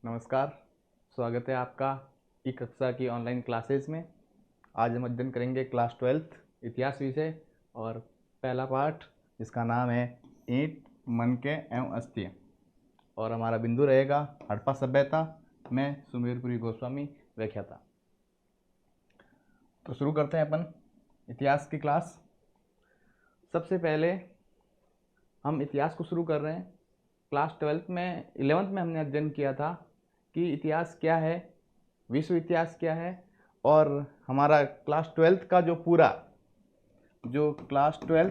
नमस्कार। स्वागत है आपका ई कक्षा की ऑनलाइन क्लासेस में। आज हम अध्ययन करेंगे क्लास 12th इतिहास विषय और पहला पाठ जिसका नाम है ईंट, मनके एवं अस्थियाँ। और हमारा बिंदु रहेगा हड़प्पा सभ्यता में सुमेरपुरी गोस्वामी व्याख्याता। तो शुरू करते हैं अपन इतिहास की क्लास। सबसे पहले हम इतिहास को शुरू कर रहे हैं। क्लास 11th में हमने अध्ययन किया था कि इतिहास क्या है, विश्व इतिहास क्या है, और हमारा क्लास 12th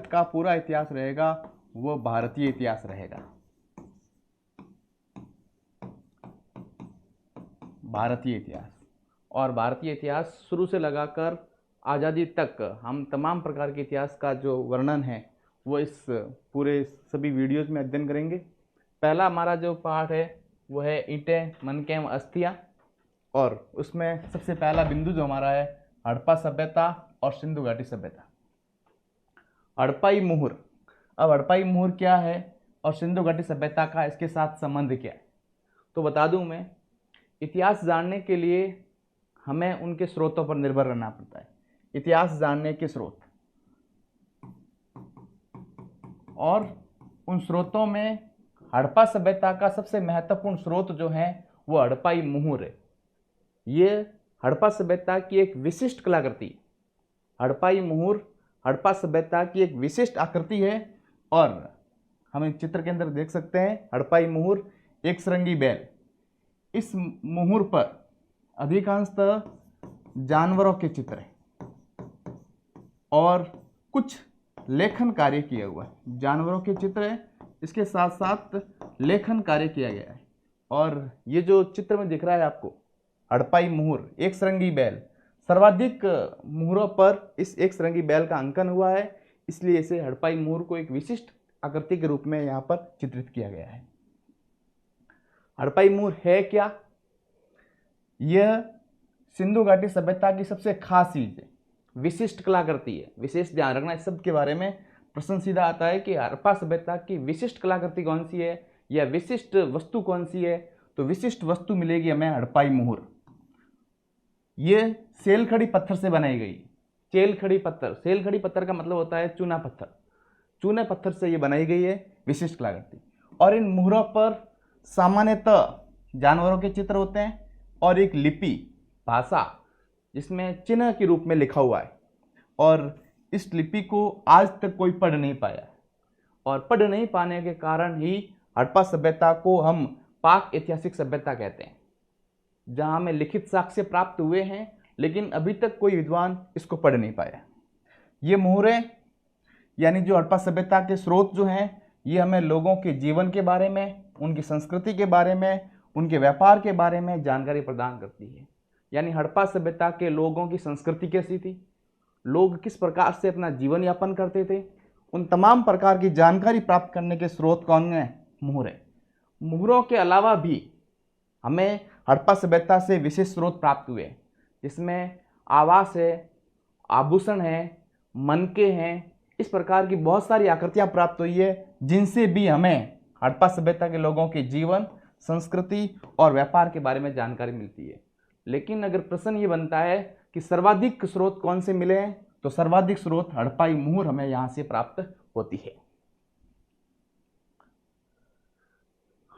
का पूरा इतिहास रहेगा वो भारतीय इतिहास रहेगा। भारतीय इतिहास और भारतीय इतिहास शुरू से लगाकर आज़ादी तक हम तमाम प्रकार के इतिहास का जो वर्णन है वो इस पूरे सभी वीडियोज़ में अध्ययन करेंगे। पहला हमारा जो पाठ है वो है ईंटें, मनके एवं अस्थियाँ, और उसमें सबसे पहला बिंदु जो हमारा है हड़प्पा सभ्यता और सिंधु घाटी सभ्यता। हड़प्पाई मुहर। अब हड़प्पाई मुहर क्या है और सिंधु घाटी सभ्यता का इसके साथ संबंध क्या है, तो बता दूं मैं। इतिहास जानने के लिए हमें उनके स्रोतों पर निर्भर रहना पड़ता है। इतिहास जानने के स्रोत, और उन स्रोतों में हड़प्पा सभ्यता का सबसे महत्वपूर्ण स्रोत जो है वो हड़प्पाई मुहर है। ये हड़प्पा सभ्यता की एक विशिष्ट कलाकृति। हड़प्पाई मुहर हड़प्पा सभ्यता की एक विशिष्ट आकृति है। और हम एक चित्र के अंदर देख सकते हैं हड़प्पाई मुहर, एक सरंगी बैल। इस मुहर पर अधिकांशतः जानवरों के चित्र हैं और कुछ लेखन कार्य किया हुआ है। जानवरों के चित्र है, इसके साथ साथ लेखन कार्य किया गया है। और ये जो चित्र में दिख रहा है आपको हड़प्पाई मुहर, एक सरंगी बैल, सर्वाधिक मुहरों पर इस एक सरंगी बैल का अंकन हुआ है, इसलिए इसे हड़प्पाई मुहर को एक विशिष्ट आकृति के रूप में यहाँ पर चित्रित किया गया है। हड़प्पाई मुहर है क्या? यह सिंधु घाटी सभ्यता की सबसे खास चीज है, विशिष्ट कलाकृति है। विशेष ध्यान रखना इस शब्द के बारे में। प्रश्न सीधा आता है कि हड़प्पा सभ्यता की विशिष्ट कलाकृति कौन सी है या विशिष्ट वस्तु कौन सी है, तो विशिष्ट वस्तु मिलेगी हमें हड़प्पाई मुहर। ये सेलखड़ी पत्थर से बनाई गई। सेलखड़ी पत्थर का मतलब होता है चूना पत्थर। चूने पत्थर से ये बनाई गई है विशिष्ट कलाकृति। और इन मुहरों पर सामान्यतः जानवरों के चित्र होते हैं और एक लिपि, भाषा, जिसमें चिन्ह के रूप में लिखा हुआ है। और इस लिपि को आज तक कोई पढ़ नहीं पाया, और पढ़ नहीं पाने के कारण ही हड़प्पा सभ्यता को हम पाक ऐतिहासिक सभ्यता कहते हैं, जहां हमें लिखित साक्ष्य प्राप्त हुए हैं लेकिन अभी तक कोई विद्वान इसको पढ़ नहीं पाया। ये मुहरें यानी जो हड़प्पा सभ्यता के स्रोत जो हैं, ये हमें लोगों के जीवन के बारे में, उनकी संस्कृति के बारे में, उनके व्यापार के बारे में जानकारी प्रदान करती है। यानी हड़प्पा सभ्यता के लोगों की संस्कृति कैसी थी, लोग किस प्रकार से अपना जीवन यापन करते थे, उन तमाम प्रकार की जानकारी प्राप्त करने के स्रोत कौन है? मुहरें। मुहरों के अलावा भी हमें हड़प्पा सभ्यता से विशेष स्रोत प्राप्त हुए, जिसमें आवास है, आभूषण है, मनके हैं। इस प्रकार की बहुत सारी आकृतियां प्राप्त हुई है, जिनसे भी हमें हड़प्पा सभ्यता के लोगों के जीवन, संस्कृति और व्यापार के बारे में जानकारी मिलती है। लेकिन अगर प्रश्न ये बनता है कि सर्वाधिक स्रोत कौन से मिले हैं, तो सर्वाधिक स्रोत हड़प्पाई मुहर हमें यहां से प्राप्त होती है।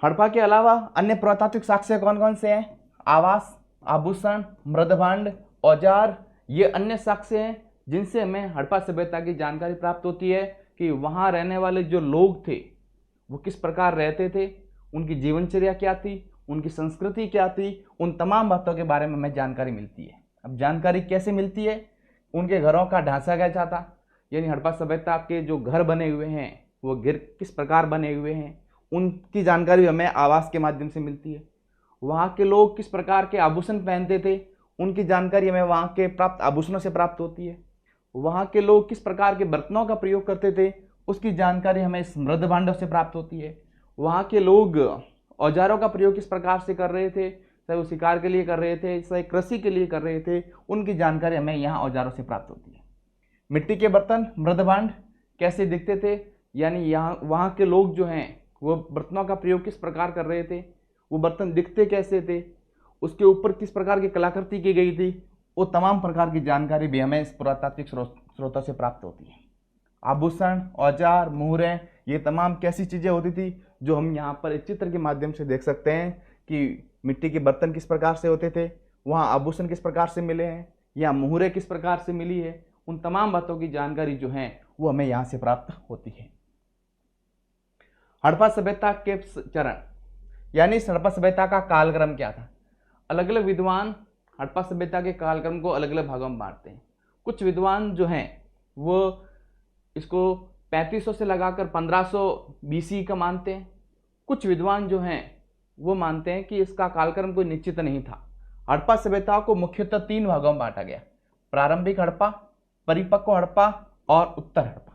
हड़प्पा के अलावा अन्य पुरातात्विक साक्ष्य कौन कौन से हैं? आवास, आभूषण, मृदभांड, औजार, ये अन्य साक्ष्य हैं जिनसे हमें हड़प्पा सभ्यता की जानकारी प्राप्त होती है कि वहां रहने वाले जो लोग थे वो किस प्रकार रहते थे, उनकी जीवनचर्या क्या थी, उनकी संस्कृति क्या थी, उन तमाम बातों के बारे में हमें जानकारी मिलती है। अब जानकारी कैसे मिलती है? उनके घरों का ढांचा कैसा था, यानी हड़प्पा सभ्यता के जो घर बने हुए हैं वो घर किस प्रकार बने हुए हैं, उनकी जानकारी हमें आवास के माध्यम से मिलती है। वहाँ के लोग किस प्रकार के आभूषण पहनते थे, उनकी जानकारी हमें वहाँ के प्राप्त आभूषणों से प्राप्त होती है। वहाँ के लोग किस प्रकार के बर्तनों का प्रयोग करते थे, उसकी जानकारी हमें समृद्ध से प्राप्त होती है। वहाँ के लोग औजारों का प्रयोग किस प्रकार से कर रहे थे, चाहे वो शिकार के लिए कर रहे थे, चाहे कृषि के लिए कर रहे थे, उनकी जानकारी हमें यहाँ औजारों से प्राप्त होती है। मिट्टी के बर्तन, मृदभांड कैसे दिखते थे, यानी यहाँ वहाँ के लोग जो हैं वो बर्तनों का प्रयोग किस प्रकार कर रहे थे, वो बर्तन दिखते कैसे थे, उसके ऊपर किस प्रकार की कलाकृति की गई थी, वो तमाम प्रकार की जानकारी भी हमें इस पुरातात्विक स्रोतों से प्राप्त होती है। आभूषण, औजार, मुहरें, ये तमाम कैसी चीज़ें होती थी जो हम यहाँ पर इस चित्र के माध्यम से देख सकते हैं कि मिट्टी के बर्तन किस प्रकार से होते थे, वहाँ आभूषण किस प्रकार से मिले हैं, या मुहरें किस प्रकार से मिली है। उन तमाम बातों की जानकारी जो है वो हमें यहाँ से प्राप्त होती है। हड़प्पा सभ्यता के चरण यानी हड़प्पा सभ्यता का कालक्रम क्या था। अलग अलग विद्वान हड़प्पा सभ्यता के कालक्रम को अलग अलग भागों में बांटते हैं। कुछ विद्वान जो हैं वो इसको 3500 से लगाकर 1500 BC का मानते हैं। कुछ विद्वान जो हैं वो मानते हैं कि इसका कालक्रम कोई निश्चित नहीं था। हड़प्पा सभ्यता को मुख्यतः 3 भागों में बांटा गया: प्रारंभिक हड़प्पा, परिपक्व हड़प्पा और उत्तर हड़प्पा।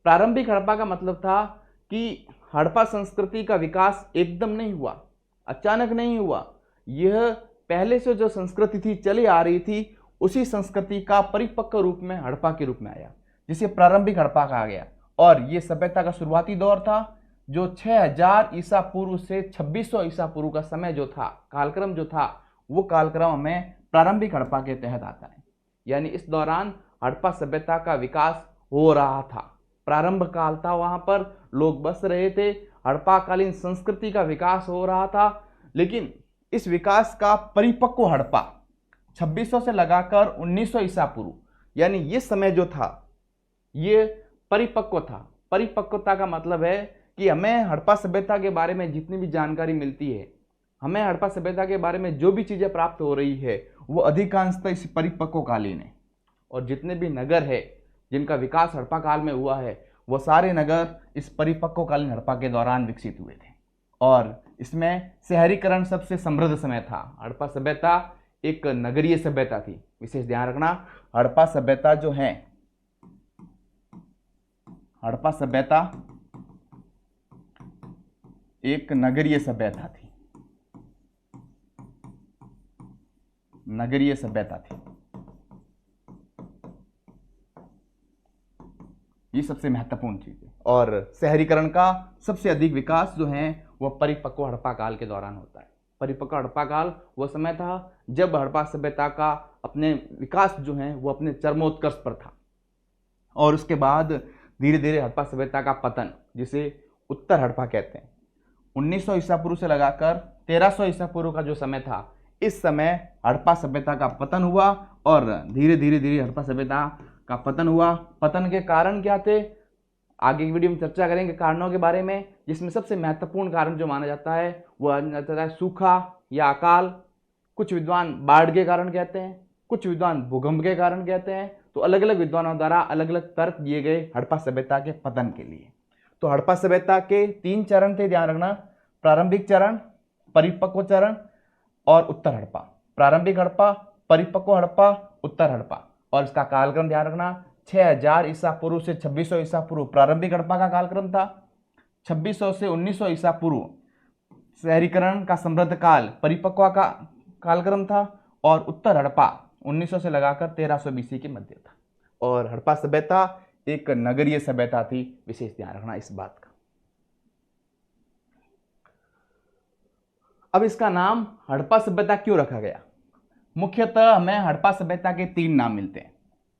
प्रारंभिक हड़प्पा का मतलब था कि हड़प्पा संस्कृति का विकास एकदम नहीं हुआ, अचानक नहीं हुआ। यह पहले से जो संस्कृति थी, चली आ रही थी, उसी संस्कृति का परिपक्व रूप में हड़प्पा के रूप में आया, जिसे प्रारंभिक हड़प्पा कहा गया। और यह सभ्यता का शुरुआती दौर था जो 6000 ईसा पूर्व से 2600 ईसा पूर्व का समय जो था, कालक्रम जो था, वो कालक्रम हमें प्रारंभिक हड़प्पा के तहत आता है। यानी इस दौरान हड़प्पा सभ्यता का विकास हो रहा था, प्रारंभ काल था, वहां पर लोग बस रहे थे, हड़प्पाकालीन संस्कृति का विकास हो रहा था। लेकिन इस विकास का परिपक्व हड़प्पा 2600 से लगाकर 1900 ईसा पूर्व, यानी ये समय जो था ये परिपक्व था। परिपक्वता का मतलब है कि हमें हड़प्पा सभ्यता के बारे में जितनी भी जानकारी मिलती है, हमें हड़प्पा सभ्यता के बारे में जो भी चीज़ें प्राप्त हो रही है, वो अधिकांशतः इस परिपक्व कालीन है। और जितने भी नगर है जिनका विकास हड़प्पा काल में हुआ है, वो सारे नगर इस परिपक्व कालीन हड़प्पा के दौरान विकसित हुए थे। और इसमें शहरीकरण सबसे समृद्ध समय था। हड़प्पा सभ्यता एक नगरीय सभ्यता थी। विशेष ध्यान रखना, हड़प्पा सभ्यता जो है, हड़प्पा सभ्यता एक नगरीय सभ्यता थी, नगरीय सभ्यता थी। ये सबसे महत्वपूर्ण चीज है। और शहरीकरण का सबसे अधिक विकास जो है वह परिपक्व हड़प्पा काल के दौरान होता है। परिपक्व हड़प्पा काल वह समय था जब हड़प्पा सभ्यता का अपने विकास जो है वो अपने चरमोत्कर्ष पर था। और उसके बाद धीरे धीरे हड़प्पा सभ्यता का पतन, जिसे उत्तर हड़प्पा कहते हैं, 1900 ईसा पूर्व से लगाकर 1300 ईसा पूर्व का जो समय था, इस समय हड़प्पा सभ्यता का पतन हुआ। और धीरे धीरे हड़प्पा सभ्यता का पतन हुआ। पतन के कारण क्या थे, आगे की वीडियो में चर्चा करेंगे कारणों के बारे में, जिसमें सबसे महत्वपूर्ण कारण जो माना जाता है वो माना जाता है सूखा या अकाल। कुछ विद्वान बाढ़ के कारण कहते हैं, कुछ विद्वान भूकंप के कारण कहते हैं। तो अलग अलग विद्वानों द्वारा अलग अलग तर्क दिए गए हड़प्पा सभ्यता के पतन के लिए। तो हड़प्पा सभ्यता के 3 चरण थे, ध्यान रखना: प्रारंभिक चरण, परिपक्व चरण और उत्तर हड़प्पा। प्रारंभिक हड़प्पा, परिपक्व हड़प्पा, उत्तर हड़प्पा। और इसका कालक्रम ध्यान रखना, 6000 ईसा पूर्व से 2600 ईसा पूर्व प्रारंभिक हड़प्पा का कालक्रम था। 2600 से 1900 ईसा पूर्व शहरीकरण का समृद्ध काल परिपक्व का कालक्रम था। और उत्तर हड़प्पा 1900 से लगाकर 1300 BC के मध्य था। और हड़प्पा सभ्यता एक नगरीय सभ्यता थी। विशेष ध्यान रखना इस बात का। अब इसका नाम हड़प्पा सभ्यता क्यों रखा गया? मुख्यतः हमें हड़प्पा सभ्यता के 3 नाम मिलते हैं।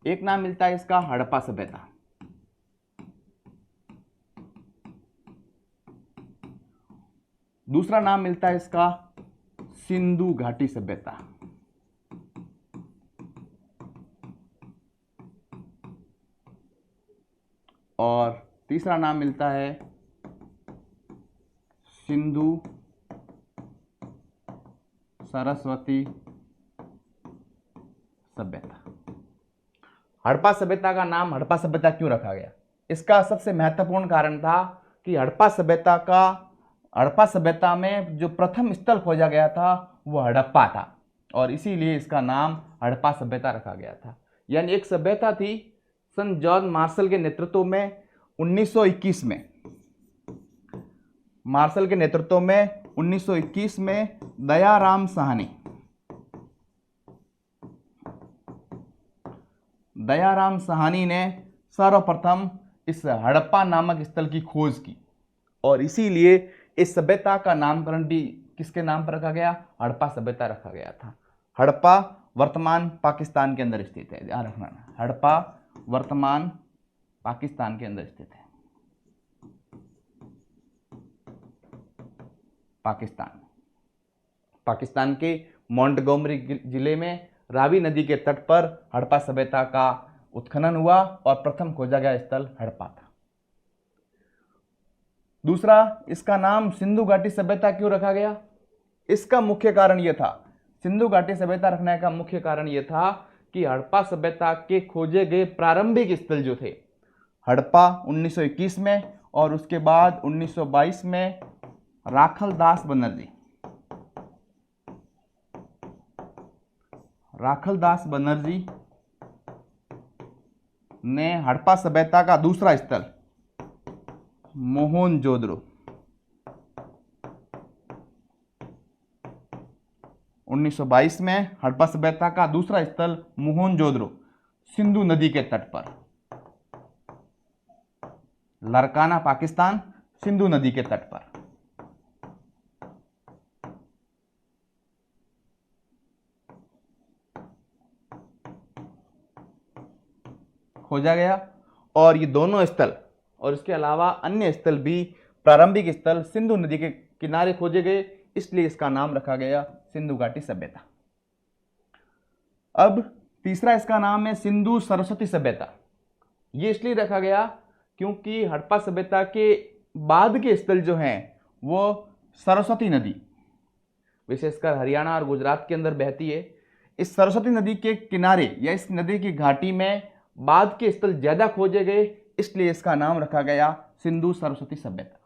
एक नाम मिलता है इसका हड़प्पा सभ्यता, दूसरा नाम मिलता है इसका सिंधु घाटी सभ्यता, और तीसरा नाम मिलता है सिंधु सरस्वती सभ्यता। हड़प्पा सभ्यता का नाम हड़प्पा सभ्यता क्यों रखा गया? इसका सबसे महत्वपूर्ण कारण था कि हड़प्पा सभ्यता में जो प्रथम स्थल खोजा गया था वो हड़प्पा था, और इसीलिए इसका नाम हड़प्पा सभ्यता रखा गया था। यानी एक सभ्यता थी सन जॉन मार्शल के नेतृत्व में 1921 में, मार्शल के नेतृत्व में 1921 में दयाराम साहनी ने सर्वप्रथम इस हड़प्पा नामक स्थल की खोज की, और इसीलिए इस सभ्यता का नामकरण भी किसके नाम पर रखा गया? हड़प्पा सभ्यता रखा गया था। हड़प्पा वर्तमान पाकिस्तान के अंदर स्थित है, ध्यान रखना। हड़प्पा वर्तमान पाकिस्तान के अंदर स्थित है। पाकिस्तान के मोंटगोमरी जिले में रावी नदी के तट पर हड़प्पा सभ्यता का उत्खनन हुआ और प्रथम खोजा गया स्थल हड़प्पा था। दूसरा, इसका नाम सिंधु घाटी सभ्यता क्यों रखा गया? इसका मुख्य कारण यह था, सिंधु घाटी सभ्यता रखने का मुख्य कारण यह था कि हड़प्पा सभ्यता के खोजे गए प्रारंभिक स्थल जो थे, हड़प्पा 1921 में और उसके बाद 1922 में राखलदास बनर्जी ने हड़प्पा सभ्यता का दूसरा स्थल मोहनजोदड़ो 1922 में हड़प्पा सभ्यता का दूसरा स्थल मोहनजोदड़ो सिंधु नदी के तट पर, लरकाना पाकिस्तान, सिंधु नदी के तट पर खोजा गया। और ये दोनों स्थल और इसके अलावा अन्य स्थल भी, प्रारंभिक स्थल सिंधु नदी के किनारे खोजे गए, इसलिए इसका नाम रखा गया सिंधु घाटी सभ्यता। अब तीसरा इसका नाम है सिंधु सरस्वती सभ्यता। ये इसलिए रखा गया क्योंकि हड़प्पा सभ्यता के बाद के स्थल जो हैं वो सरस्वती नदी, विशेषकर हरियाणा और गुजरात के अंदर बहती है। इस सरस्वती नदी के किनारे या इस नदी की घाटी में बाद के स्थल ज्यादा खोजे गए, इसलिए इसका नाम रखा गया सिंधु सरस्वती सभ्यता।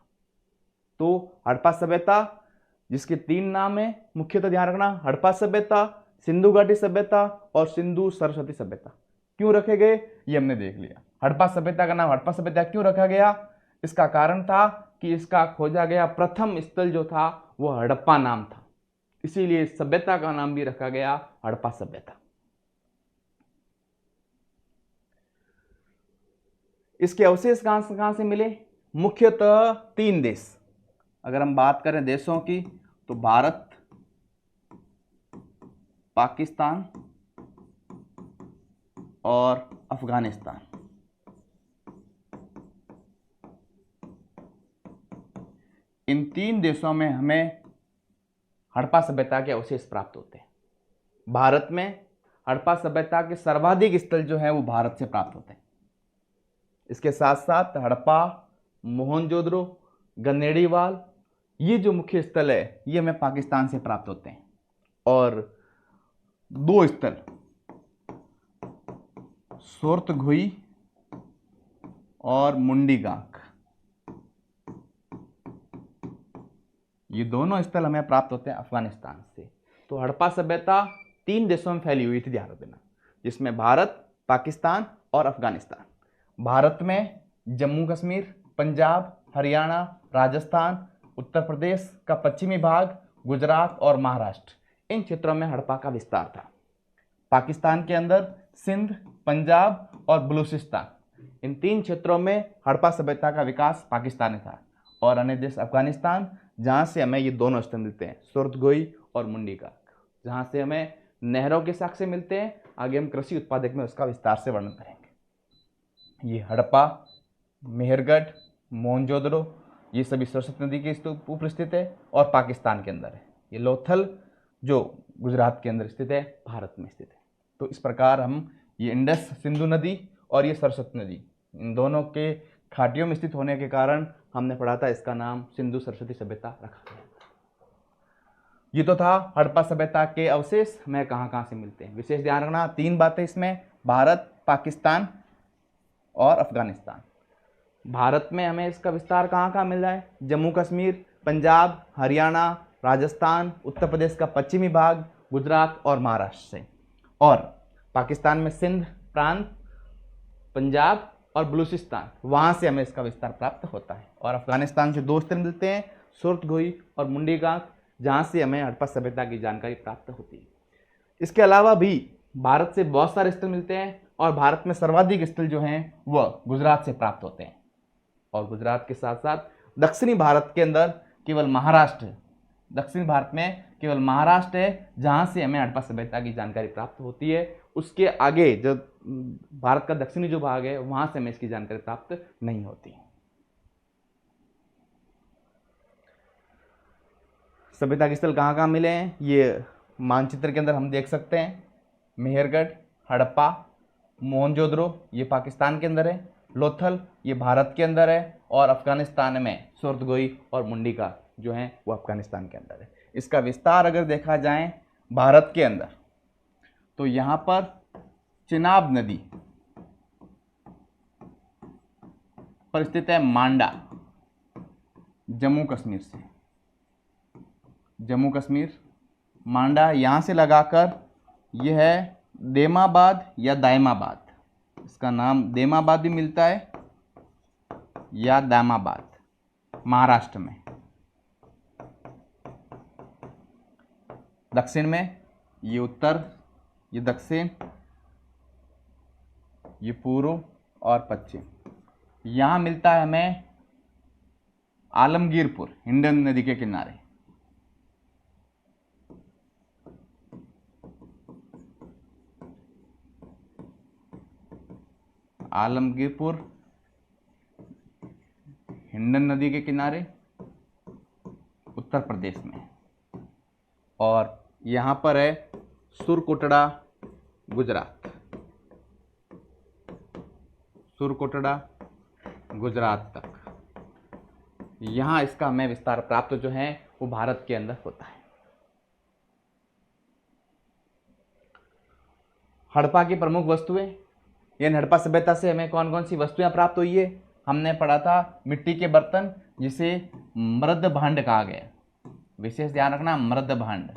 तो हड़प्पा सभ्यता जिसके 3 नाम है, मुख्यतः ध्यान रखना, हड़प्पा सभ्यता, सिंधु घाटी सभ्यता और सिंधु सरस्वती सभ्यता। क्यों रखे गए ये हमने देख लिया। हड़प्पा सभ्यता का नाम हड़प्पा सभ्यता क्यों रखा गया? इसका कारण था कि इसका खोजा गया प्रथम स्थल जो था वो हड़प्पा नाम था, इसीलिए इस सभ्यता का नाम भी रखा गया हड़प्पा सभ्यता। इसके अवशेष कहां से मिले? मुख्यतः 3 देश। अगर हम बात करें देशों की तो भारत, पाकिस्तान और अफगानिस्तान। इन 3 देशों में हमें हड़प्पा सभ्यता के अवशेष प्राप्त होते हैं। भारत में हड़प्पा सभ्यता के सर्वाधिक स्थल जो है वो भारत से प्राप्त होते हैं। इसके साथ साथ हड़प्पा, मोहनजोदड़ो, गन्नेड़ीवाल, ये जो मुख्य स्थल है ये हमें पाकिस्तान से प्राप्त होते हैं। और 2 स्थल सोरतगुई और मुंडीगांक, ये दोनों स्थल हमें प्राप्त होते हैं अफगानिस्तान से। तो हड़प्पा सभ्यता 3 देशों में फैली हुई थी, ध्यान रखना, जिसमें भारत, पाकिस्तान और अफगानिस्तान। भारत में जम्मू कश्मीर, पंजाब, हरियाणा, राजस्थान, उत्तर प्रदेश का पश्चिमी भाग, गुजरात और महाराष्ट्र, इन क्षेत्रों में हड़प्पा का विस्तार था। पाकिस्तान के अंदर सिंध, पंजाब और बलूचिस्तान, इन 3 क्षेत्रों में हड़प्पा सभ्यता का विकास पाकिस्तान में था। और अन्य देश अफगानिस्तान, जहाँ से हमें ये दोनों स्थल मिलते हैं, सोरतगुई और मुंडीगांक, जहाँ से हमें नहरों के साक्ष्य मिलते हैं। आगे हम कृषि उत्पादक में उसका विस्तार से वर्णन करेंगे। ये हड़प्पा, मेहरगढ़, मोहनजोदड़ो, ये सभी सरस्वती नदी के ऊपर स्थित है और पाकिस्तान के अंदर है। ये लोथल जो गुजरात के अंदर स्थित है, भारत में स्थित है। तो इस प्रकार हम ये इंडस सिंधु नदी और ये सरस्वती नदी, इन दोनों के घाटियों में स्थित होने के कारण हमने पढ़ा था इसका नाम सिंधु सरस्वती सभ्यता रखा गया। ये तो था हड़प्पा सभ्यता के अवशेष हमें कहाँ से मिलते हैं। विशेष ध्यान रखना 3 बातें इसमें, भारत, पाकिस्तान और अफगानिस्तान। भारत में हमें इसका विस्तार कहाँ मिल रहा है? जम्मू कश्मीर, पंजाब, हरियाणा, राजस्थान, उत्तर प्रदेश का पश्चिमी भाग, गुजरात और महाराष्ट्र से। और पाकिस्तान में सिंध प्रांत, पंजाब और बलूचिस्तान, वहाँ से हमें इसका विस्तार प्राप्त होता है। और अफगानिस्तान से 2 स्थल मिलते हैं, सोरतगुई और मुंडीगांक, जहाँ से हमें हड़प्पा सभ्यता की जानकारी प्राप्त होती है। इसके अलावा भी भारत से बहुत सारे स्थल मिलते हैं और भारत में सर्वाधिक स्थल जो हैं वह गुजरात से प्राप्त होते हैं। और गुजरात के साथ साथ दक्षिणी भारत के अंदर केवल महाराष्ट्र, दक्षिण भारत में केवल महाराष्ट्र है जहाँ से हमें हड़प्पा सभ्यता की जानकारी प्राप्त होती है। उसके आगे जो भारत का दक्षिणी जो भाग है वहाँ से हमें इसकी जानकारी प्राप्त नहीं होती। सभ्यता के स्थल कहाँ कहाँ मिले हैं ये मानचित्र के अंदर हम देख सकते हैं। मेहरगढ़, हड़प्पा, मोहनजोदड़ो ये पाकिस्तान के अंदर है, लोथल ये भारत के अंदर है, और अफगानिस्तान में सुरतगोई और मुंडिका जो हैं वो अफगानिस्तान के अंदर है। इसका विस्तार अगर देखा जाए भारत के अंदर तो यहाँ पर चिनाब नदी पर स्थित है मांडा, जम्मू कश्मीर से, जम्मू कश्मीर मांडा यहाँ से लगाकर यह है देमाबाद या दायमाबाद, इसका नाम देमाबाद भी मिलता है या दामाबाद, महाराष्ट्र में। दक्षिण में ये उत्तर, ये दक्षिण, ये पूर्व और पश्चिम। यहाँ मिलता है हमें आलमगीरपुर हिंडन नदी के किनारे, आलमगीरपुर हिंडन नदी के किनारे उत्तर प्रदेश में। और यहाँ पर है सुरकोटड़ा गुजरात, सुरकोटड़ा गुजरात तक। यहाँ इसका हमें विस्तार प्राप्त जो है वो भारत के अंदर होता है। हड़प्पा की प्रमुख वस्तुएं, यानी हड़प्पा सभ्यता से हमें कौन कौन सी वस्तुएं प्राप्त हुई है। हमने पढ़ा था मिट्टी के बर्तन जिसे मृद भांड कहा गया, विशेष ध्यान रखना मृद भांड।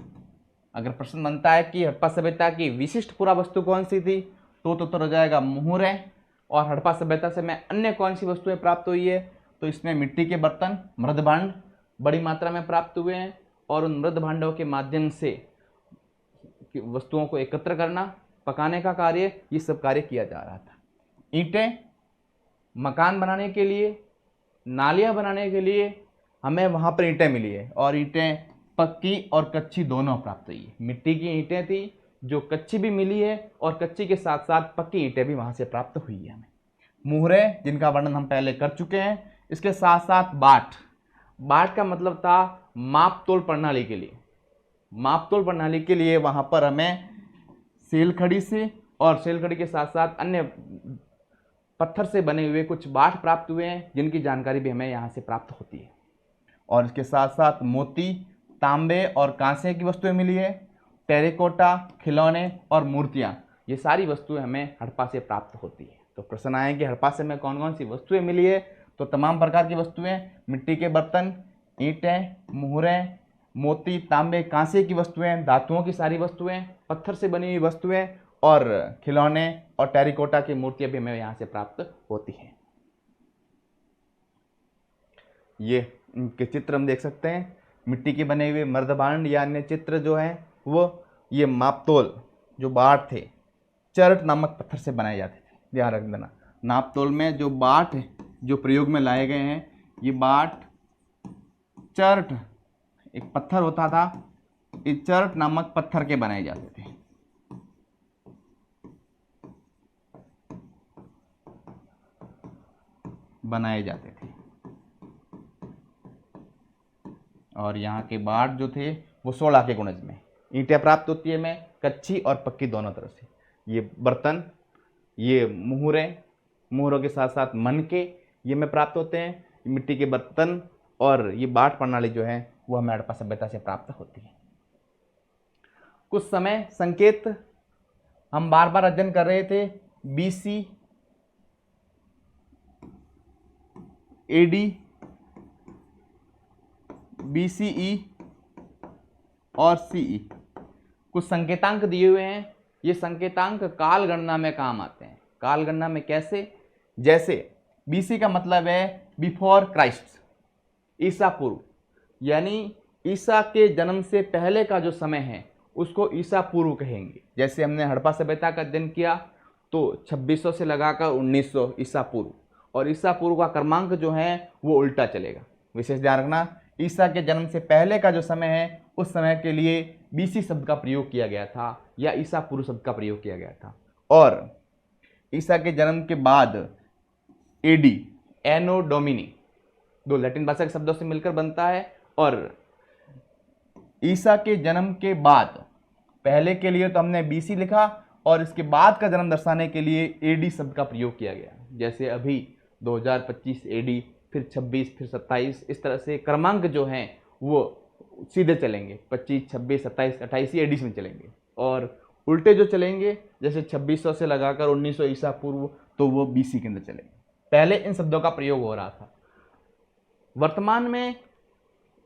अगर प्रश्न बनता है कि हड़प्पा सभ्यता की विशिष्ट पुरा वस्तु कौन सी थी तो उत्तर हो जाएगा मुहरें। और हड़प्पा सभ्यता से हमें अन्य कौन सी वस्तुएं प्राप्त हुई है तो इसमें मिट्टी के बर्तन, मृद भांड बड़ी मात्रा में प्राप्त हुए हैं, और उन मृद भांडों के माध्यम से वस्तुओं को एकत्र करना, पकाने का कार्य, ये सब कार्य किया जा रहा था। ईंटें मकान बनाने के लिए, नालियाँ बनाने के लिए हमें वहाँ पर ईंटें मिली है, और ईंटें पक्की और कच्ची दोनों प्राप्त हुई है। मिट्टी की ईंटें थी जो कच्ची भी मिली है, और कच्ची के साथ साथ पक्की ईंटें भी वहाँ से प्राप्त हुई है हमें। मुहरें जिनका वर्णन हम पहले कर चुके हैं, इसके साथ साथ बाट, बाट का मतलब था माप तोल प्रणाली के लिए, माप तोल प्रणाली के लिए वहाँ पर हमें सेलखड़ी से और सेलखड़ी के साथ साथ अन्य पत्थर से बने हुए कुछ बाट प्राप्त हुए हैं, जिनकी जानकारी भी हमें यहाँ से प्राप्त होती है। और इसके साथ साथ मोती, तांबे और कांसे की वस्तुएं मिली है, टेरिकोटा, खिलौने और मूर्तियाँ, ये सारी वस्तुएं हमें हड़प्पा से प्राप्त होती है। तो प्रश्न आए कि हड़प्पा से हमें कौन कौन सी वस्तुएं मिली है, तो तमाम प्रकार की वस्तुएं, मिट्टी के बर्तन, ईंटें, मुहरें, मोती, तांबे, कांसे की वस्तुएं, धातुओं की सारी वस्तुएं, पत्थर से बनी हुई वस्तुएं और खिलौने और टेरिकोटा की मूर्तियां भी हमें यहाँ से प्राप्त होती हैं। ये इनके चित्र हम देख सकते हैं, मिट्टी के बने हुए मर्दभांड या अन्य चित्र जो हैं वो ये मापतोल जो बाट थे चर्ट नामक पत्थर से बनाए जाते थे। ध्यान रख देना, नापतोल में जो बाट जो प्रयोग में लाए गए हैं, ये बाट चर्ट एक पत्थर होता था, इस चर्ट नामक पत्थर के बनाए जाते थे। बनाए जाते थे और यहाँ के बाट जो थे वो 16 के गुणज में ईंटें प्राप्त होती है हमें, कच्ची और पक्की दोनों तरह से। ये बर्तन, ये मुहरों के साथ साथ मनके ये हमें प्राप्त होते हैं। मिट्टी के बर्तन और ये बाट प्रणाली जो है वो हमें हड़प्पा सभ्यता से प्राप्त होती है। कुछ समय संकेत हम बार बार अध्ययन कर रहे थे, BC AD BCE और CE कुछ संकेतांक दिए हुए हैं। ये संकेतांक काल गणना में काम आते हैं। काल गणना में कैसे? जैसे BC का मतलब है बिफोर क्राइस्ट, ईसा पूर्व, यानी ईसा के जन्म से पहले का जो समय है उसको ईसा पूर्व कहेंगे। जैसे हमने हड़प्पा सभ्यता का अध्ययन किया तो 2600 से लगाकर 1900 ईसा पूर्व, और ईसा पूर्व का क्रमांक जो है वो उल्टा चलेगा। विशेष ध्यान रखना, ईसा के जन्म से पहले का जो समय है उस समय के लिए बीसी शब्द का प्रयोग किया गया था या ईसा पूर्व शब्द का प्रयोग किया गया था। और ईसा के जन्म के बाद एडी, एनो डोमिनी, दो लैटिन भाषा के शब्दों से मिलकर बनता है। और ईसा के जन्म के बाद, पहले के लिए तो हमने बीसी लिखा और इसके बाद का जन्म दर्शाने के लिए एडी शब्द का प्रयोग किया गया। जैसे अभी 2025 एडी, फिर 26, फिर 27, इस तरह से क्रमांक जो हैं वो सीधे चलेंगे, 25, 26, 27, 28 एडी में चलेंगे। और उल्टे जो चलेंगे जैसे 2600 से लगाकर 1900 ईसा पूर्व, तो वो बीसी के अंदर चलेंगे। पहले इन शब्दों का प्रयोग हो रहा था। वर्तमान में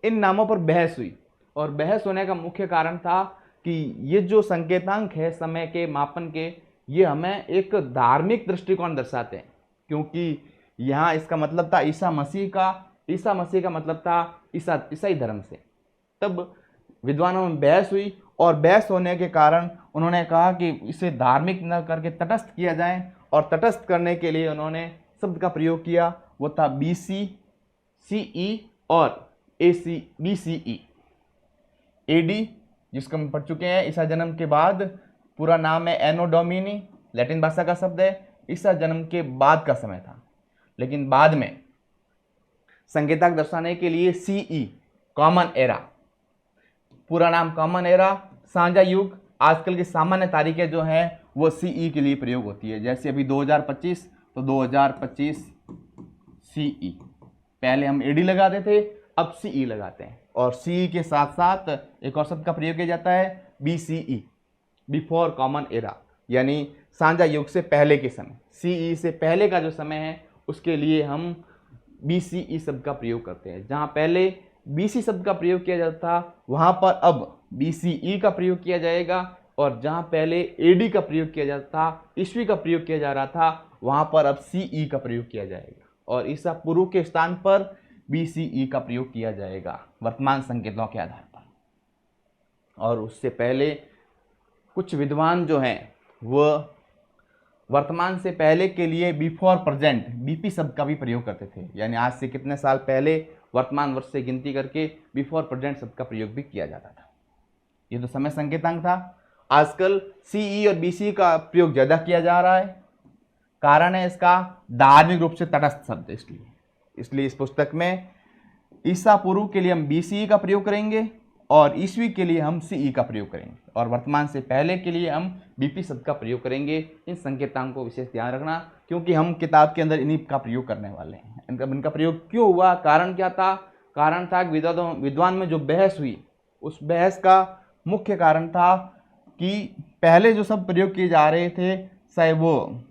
इन नामों पर बहस हुई और बहस होने का मुख्य कारण था कि ये जो संकेतांक है समय के मापन के, ये हमें एक धार्मिक दृष्टिकोण दर्शाते हैं। क्योंकि यहाँ इसका मतलब था ईसा मसीह का मतलब था ईसाई धर्म से। तब विद्वानों में बहस हुई और बहस होने के कारण उन्होंने कहा कि इसे धार्मिक न करके तटस्थ किया जाए। और तटस्थ करने के लिए उन्होंने शब्द का प्रयोग किया, वो था बीसी, सीई और एसी, बीसीई। एडी जिसको हम पढ़ चुके हैं, ईसा जन्म के बाद, पूरा नाम है एनो डोमिनी, लैटिन भाषा का शब्द है, ईसा जन्म के बाद का समय था। लेकिन बाद में संकेतक दर्शाने के लिए सीई, कॉमन एरा, पूरा नाम कॉमन एरा, साझा युग, आजकल की सामान्य तारीखें जो हैं वो सीई के लिए प्रयोग होती है। जैसे अभी 2025, तो 2025 सीई, पहले हम एडी लगाते थे, अब सीई लगाते हैं। और सीई के साथ साथ एक और शब्द का प्रयोग किया जाता है बीसीई, बिफोर कॉमन एरा, यानी साझा युग से पहले के समय। सीई से पहले का जो समय है उसके लिए हम बीसीई शब्द का प्रयोग करते हैं। जहाँ पहले बीसी शब्द का प्रयोग किया जाता था वहाँ पर अब बीसीई का प्रयोग किया जाएगा। और जहाँ पहले एडी का प्रयोग किया जाता था, ईस्वी का प्रयोग किया जा रहा था, वहाँ पर अब सीई का प्रयोग किया जाएगा। और ईसा पूर्व के स्थान पर बीसीई का प्रयोग किया जाएगा वर्तमान संकेतों के आधार पर। और उससे पहले कुछ विद्वान जो हैं वो वर्तमान से पहले के लिए बिफोर प्रेजेंट, बीपी शब्द का भी प्रयोग करते थे। यानी आज से कितने साल पहले वर्तमान वर्ष से गिनती करके बिफोर प्रेजेंट शब्द का प्रयोग भी किया जाता था। ये तो समय संकेतांक था। आजकल सीई और बीसी का प्रयोग ज़्यादा किया जा रहा है। कारण है इसका धार्मिक रूप से तटस्थ शब्द, इसलिए इस पुस्तक में ईसा पूर्व के लिए हम बीसीई का प्रयोग करेंगे और ईस्वी के लिए हम सीई का प्रयोग करेंगे। और वर्तमान से पहले के लिए हम बीपी शब्द का प्रयोग करेंगे। इन संकेतांकों को विशेष ध्यान रखना, क्योंकि हम किताब के अंदर इन्हीं का प्रयोग करने वाले हैं। इनका प्रयोग क्यों हुआ, कारण क्या था? कारण था विद्वान में जो बहस हुई, उस बहस का मुख्य कारण था कि पहले जो सब प्रयोग किए जा रहे थे, चाहे वो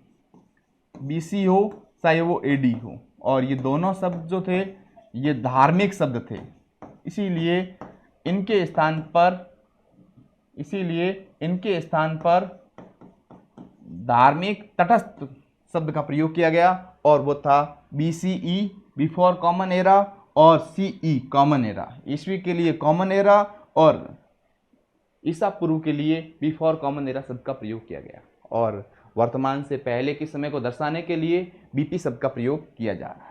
बीसी हो चाहे वो एडी हो, और ये दोनों शब्द जो थे ये धार्मिक शब्द थे। इसीलिए इनके स्थान पर धार्मिक तटस्थ शब्द का प्रयोग किया गया और वो था बीसीई, बिफोर कॉमन एरा, और सीई, कॉमन एरा। ईस्वी के लिए कॉमन एरा और ईसा पूर्व के लिए बिफोर कॉमन एरा शब्द का प्रयोग किया गया। और वर्तमान से पहले के समय को दर्शाने के लिए बीपी शब्द का प्रयोग किया जा रहा है।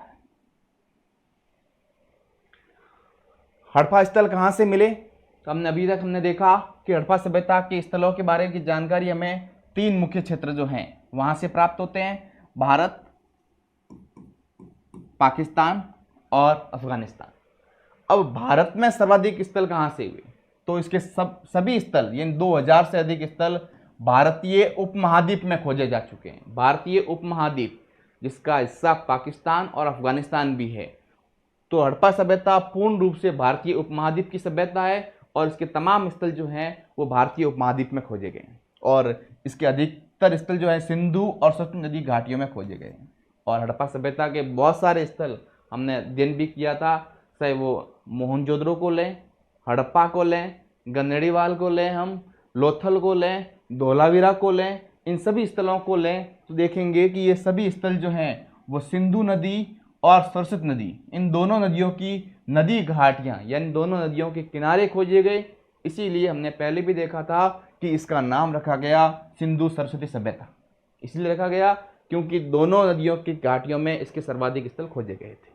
हड़प्पा स्थल कहाँ से मिले? तो अभी तक हमने देखा कि हड़प्पा सभ्यता के स्थलों के बारे की जानकारी हमें 3 मुख्य क्षेत्र जो हैं वहाँ से प्राप्त होते हैं, भारत, पाकिस्तान और अफगानिस्तान। अब भारत में सर्वाधिक स्थल कहाँ से हुए? तो इसके सभी स्थल, यानी 2000 से अधिक स्थल भारतीय उपमहाद्वीप में खोजे जा चुके हैं। भारतीय उपमहाद्वीप जिसका हिस्सा पाकिस्तान और अफगानिस्तान भी है। तो हड़प्पा सभ्यता पूर्ण रूप से भारतीय उपमहाद्वीप की सभ्यता है और इसके तमाम स्थल जो हैं वो भारतीय उपमहाद्वीप में खोजे गए। और इसके अधिकतर स्थल जो है सिंधु और सरस्वती नदी घाटियों में खोजे गए। और हड़प्पा सभ्यता के बहुत सारे स्थल हमने अध्ययन भी किया था, चाहे वो मोहनजोदड़ो को लें, हड़प्पा को लें, गन्नेड़ीवाल को लें, हम लोथल को लें, धोलावीरा को लें, इन सभी स्थलों को लें तो देखेंगे कि ये सभी स्थल जो हैं वो सिंधु नदी और सरस्वती नदी, इन दोनों नदियों की नदी घाटियाँ, यानी दोनों नदियों के किनारे खोजे गए। इसीलिए हमने पहले भी देखा था कि इसका नाम रखा गया सिंधु सरस्वती सभ्यता। इसलिए रखा गया क्योंकि दोनों नदियों की घाटियों में इसके सर्वाधिक स्थल खोजे गए थे।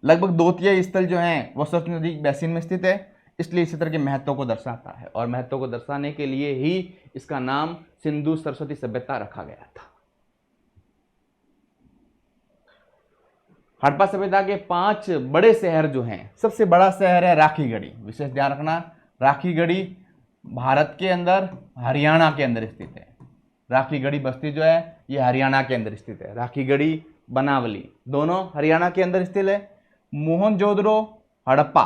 लगभग 2/3 स्थल जो हैं वो सरस्वती नदी बेसिन में स्थित है, इसलिए इस क्षेत्र के महत्व को दर्शाता है और महत्व को दर्शाने के लिए ही इसका नाम सिंधु सरस्वती सभ्यता रखा गया था। हड़प्पा सभ्यता के 5 बड़े शहर जो हैं, सबसे बड़ा शहर है राखीगढ़ी। विशेष ध्यान रखना, राखीगढ़ी भारत के अंदर हरियाणा के अंदर स्थित है। राखीगढ़ी बस्ती जो है ये हरियाणा के अंदर स्थित है। राखीगढ़ी बनावली दोनों हरियाणा के अंदर स्थित है। मोहनजोदड़ो हड़प्पा,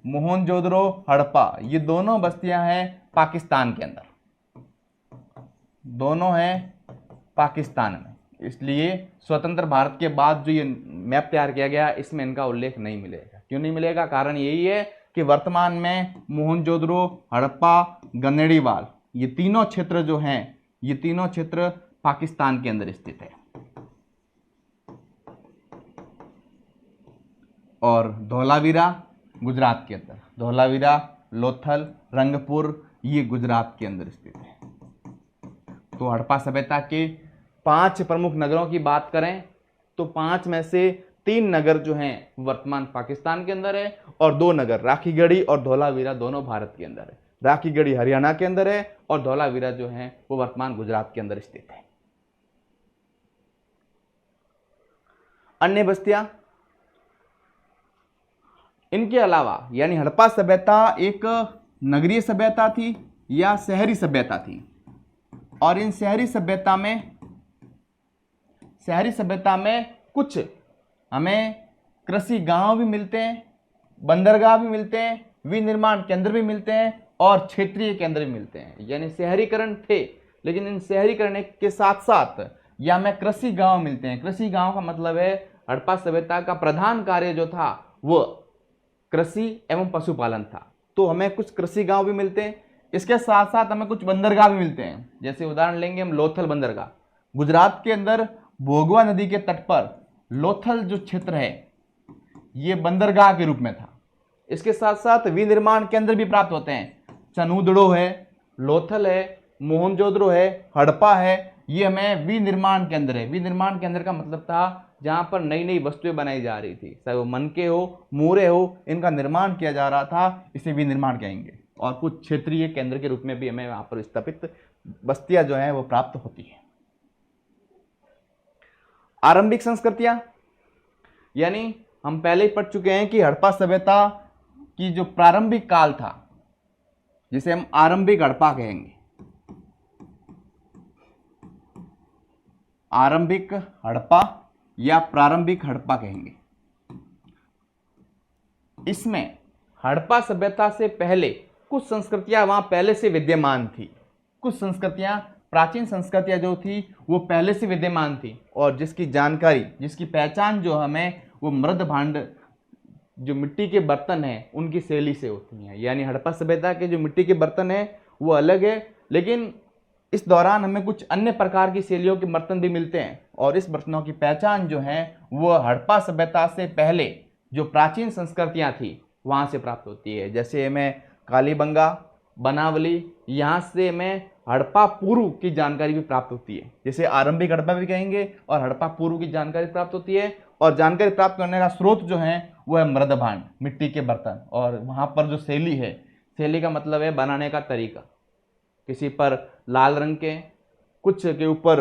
मोहनजोदड़ो हड़प्पा ये दोनों बस्तियां हैं पाकिस्तान के अंदर, दोनों हैं पाकिस्तान में। इसलिए स्वतंत्र भारत के बाद जो ये मैप तैयार किया गया इसमें इनका उल्लेख नहीं मिलेगा। क्यों नहीं मिलेगा? कारण यही है कि वर्तमान में मोहनजोदड़ो, हड़प्पा, गनेड़ीवाल ये तीनों क्षेत्र जो हैं, ये तीनों क्षेत्र पाकिस्तान के अंदर स्थित है। और धोलावीरा गुजरात के अंदर, धोलावीरा, लोथल, रंगपुर ये गुजरात के अंदर स्थित है। तो हड़प्पा सभ्यता के 5 प्रमुख नगरों की बात करें तो 5 में से 3 नगर जो हैं वर्तमान पाकिस्तान के अंदर है और 2 नगर राखीगढ़ी और धोलावीरा दोनों भारत के अंदर है। राखीगढ़ी हरियाणा के अंदर है और धोलावीरा जो है वो वर्तमान गुजरात के अंदर स्थित है। अन्य बस्तियां, इनके अलावा यानी हड़प्पा सभ्यता एक नगरीय सभ्यता थी या शहरी सभ्यता थी और इन शहरी सभ्यता में कुछ हमें कृषि गांव भी मिलते हैं, बंदरगाह भी मिलते हैं, विनिर्माण केंद्र भी मिलते हैं और क्षेत्रीय केंद्र भी मिलते हैं। यानी शहरीकरण थे, लेकिन इन शहरीकरण के साथ साथ या में कृषि गांव मिलते हैं। कृषि गांव का मतलब है हड़प्पा सभ्यता का प्रधान कार्य जो था वो कृषि एवं पशुपालन था। तो हमें कुछ कृषि गांव भी मिलते हैं, इसके साथ साथ हमें कुछ बंदरगाह भी मिलते हैं। जैसे उदाहरण लेंगे हम लोथल बंदरगाह, गुजरात के अंदर भोगवा नदी के तट पर लोथल जो क्षेत्र है ये बंदरगाह के रूप में था। इसके साथ साथ विनिर्माण केंद्र भी प्राप्त होते हैं। चनूदड़ो है, लोथल है, मोहनजोदड़ो है, हड़प्पा है, ये हमें विनिर्माण केंद्र है। विनिर्माण केंद्र का मतलब था जहां पर नई नई वस्तुएं बनाई जा रही थी, चाहे वो मनके हो, मूरे हो, इनका निर्माण किया जा रहा था, इसे विनिर्माण कहेंगे। और कुछ क्षेत्रीय केंद्र के रूप में भी हमें वहां पर स्थापित बस्तियां जो हैं वो प्राप्त होती है। आरंभिक संस्कृतियां, यानी हम पहले ही पढ़ चुके हैं कि हड़प्पा सभ्यता की जो प्रारंभिक काल था जिसे हम आरंभिक हड़प्पा कहेंगे, आरंभिक हड़प्पा या प्रारंभिक हड़प्पा कहेंगे। इसमें हड़प्पा सभ्यता से पहले कुछ संस्कृतियां वहां पहले से विद्यमान थी। कुछ संस्कृतियां, प्राचीन संस्कृतियां जो थी वो पहले से विद्यमान थी और जिसकी जानकारी, जिसकी पहचान जो हमें वो मृद भांड जो मिट्टी के बर्तन हैं उनकी शैली से होती हैं। यानी हड़प्पा सभ्यता के जो मिट्टी के बर्तन हैं वो अलग है, लेकिन इस दौरान हमें कुछ अन्य प्रकार की शैलियों के बर्तन भी मिलते हैं और इस बर्तनों की पहचान जो है वो हड़प्पा सभ्यता से पहले जो प्राचीन संस्कृतियां थी वहां से प्राप्त होती है। जैसे हमें कालीबंगा, बनावली, यहाँ से हमें हड़प्पा पूर्व की जानकारी भी प्राप्त होती है। जैसे आरंभिक हड़प्पा भी कहेंगे और हड़प्पा पूर्व की जानकारी प्राप्त होती है। और जानकारी प्राप्त करने का स्रोत जो है वो है मृद भांड, मिट्टी के बर्तन। और वहाँ पर जो शैली है, शैली का मतलब है बनाने का तरीका। किसी पर लाल रंग के, कुछ के ऊपर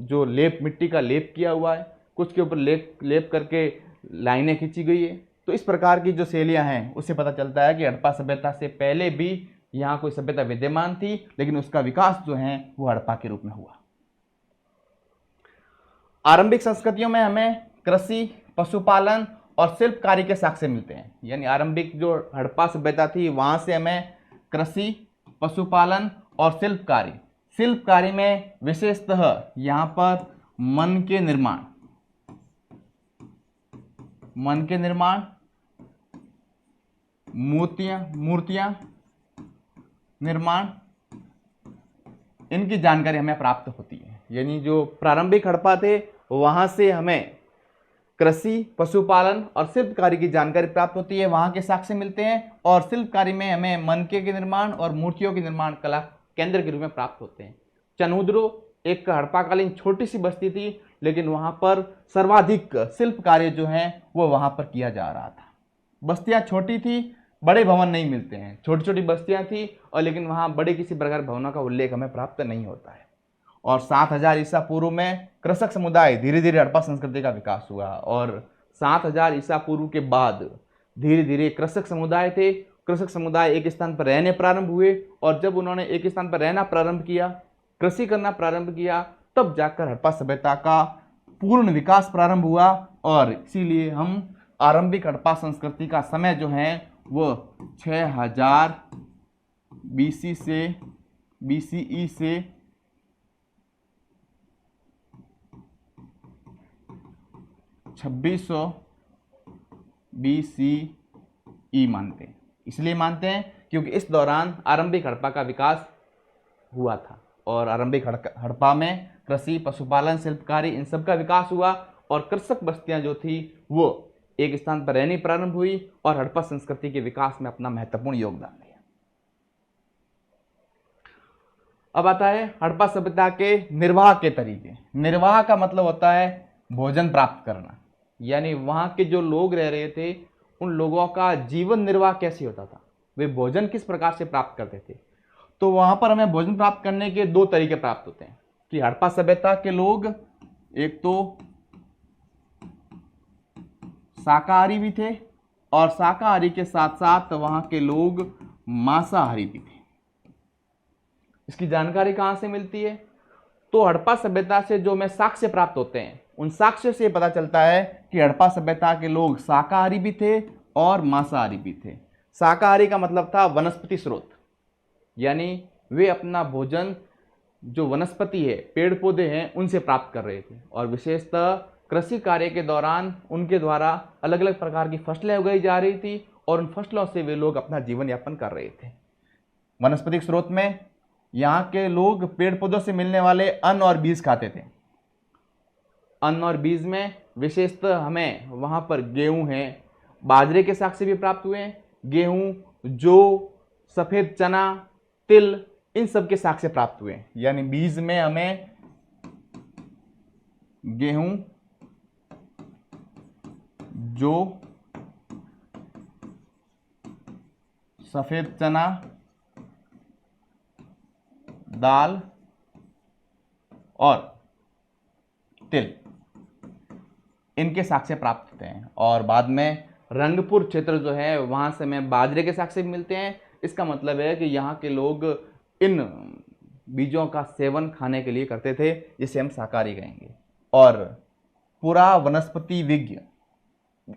जो लेप, मिट्टी का लेप किया हुआ है, कुछ के ऊपर लेप करके लाइनें खींची गई है। तो इस प्रकार की जो शैलियाँ हैं उससे पता चलता है कि हड़प्पा सभ्यता से पहले भी यहाँ कोई सभ्यता विद्यमान थी, लेकिन उसका विकास जो है वो हड़प्पा के रूप में हुआ। आरंभिक संस्कृतियों में हमें कृषि, पशुपालन और शिल्प कार्य के साक्ष्य मिलते हैं। यानी आरंभिक जो हड़प्पा सभ्यता थी वहां से हमें कृषि, पशुपालन और शिल्प कार्य में विशेषतः यहाँ पर मन के निर्माण, मूर्तियां निर्माण, इनकी जानकारी हमें प्राप्त होती है। यानी जो प्रारंभिक हड़प्पा थे वहां से हमें कृषि, पशुपालन और शिल्प कार्य की जानकारी प्राप्त होती है, वहां के साक्ष्य मिलते हैं। और शिल्प कार्य में हमें मनके के निर्माण और मूर्तियों के निर्माण कला केंद्र के रूप में प्राप्त होते हैं। चनूदड़ो एक हड़प्पाकालीन छोटी सी बस्ती थी, लेकिन वहाँ पर सर्वाधिक शिल्प कार्य जो हैं वो वहाँ पर किया जा रहा था। बस्तियाँ छोटी थी, बड़े भवन नहीं मिलते हैं, छोटी छोटी बस्तियाँ थी, और लेकिन वहाँ बड़े किसी प्रकार भवनों का उल्लेख हमें प्राप्त नहीं होता है। और 7000 ईसा पूर्व में कृषक समुदाय धीरे धीरे हड़प्पा संस्कृति का विकास हुआ, और 7000 ईसा पूर्व के बाद धीरे धीरे कृषक समुदाय थे, कृषक समुदाय एक स्थान पर रहने प्रारंभ हुए, और जब उन्होंने एक स्थान पर रहना प्रारंभ किया, कृषि करना प्रारंभ किया, तब जाकर हड़प्पा सभ्यता का पूर्ण विकास प्रारंभ हुआ। और इसीलिए हम आरंभिक हड़प्पा संस्कृति का समय जो है वो 6000 बीसी से बीसीई से 2600 BCE मानते हैं। इसलिए मानते हैं क्योंकि इस दौरान आरंभिक हड़प्पा का विकास हुआ था, और आरंभिक हड़प्पा में कृषि, पशुपालन, शिल्पकारी, इन सब का विकास हुआ, और कृषक बस्तियां जो थी वो एक स्थान पर रहनी प्रारंभ हुई और हड़प्पा संस्कृति के विकास में अपना महत्वपूर्ण योगदान दिया। अब आता है हड़प्पा सभ्यता के निर्वाह के तरीके। निर्वाह का मतलब होता है भोजन प्राप्त करना, यानी वहाँ के जो लोग रह रहे थे उन लोगों का जीवन निर्वाह कैसे होता था, वे भोजन किस प्रकार से प्राप्त करते थे। तो वहाँ पर हमें भोजन प्राप्त करने के दो तरीके प्राप्त होते हैं कि हड़प्पा सभ्यता के लोग एक तो शाकाहारी भी थे, और शाकाहारी के साथ साथ वहाँ के लोग मांसाहारी भी थे। इसकी जानकारी कहाँ से मिलती है? तो हड़प्पा सभ्यता से जो हमें साक्ष्य प्राप्त होते हैं, उन साक्ष्य से पता चलता है कि हड़प्पा सभ्यता के लोग शाकाहारी भी थे और मांसाहारी भी थे। शाकाहारी का मतलब था वनस्पति स्रोत, यानी वे अपना भोजन जो वनस्पति है, पेड़ पौधे हैं, उनसे प्राप्त कर रहे थे, और विशेषतः कृषि कार्य के दौरान उनके द्वारा अलग अलग प्रकार की फसलें उगाई जा रही थी, और उन फसलों से वे लोग अपना जीवन यापन कर रहे थे। वनस्पतिक स्रोत में यहाँ के लोग पेड़ पौधों से मिलने वाले अन्न और बीज खाते थे। अन्न और बीज में विशेषतः हमें वहाँ पर गेहूँ हैं, बाजरे के साक्ष्य भी प्राप्त हुए हैं। गेहूँ, जौ, सफ़ेद चना, तिल, इन सब के साक्ष्य प्राप्त हुए हैं। यानी बीज में हमें गेहूँ, जौ, सफ़ेद चना, दाल और तिल, इनके साक्ष्य प्राप्त होते हैं। और बाद में रंगपुर क्षेत्र जो है वहाँ से हमें बाजरे के साक्ष्य भी मिलते हैं। इसका मतलब है कि यहाँ के लोग इन बीजों का सेवन खाने के लिए करते थे, जिसे हम शाकाहारी कहेंगे। और पूरा वनस्पति विज्ञ,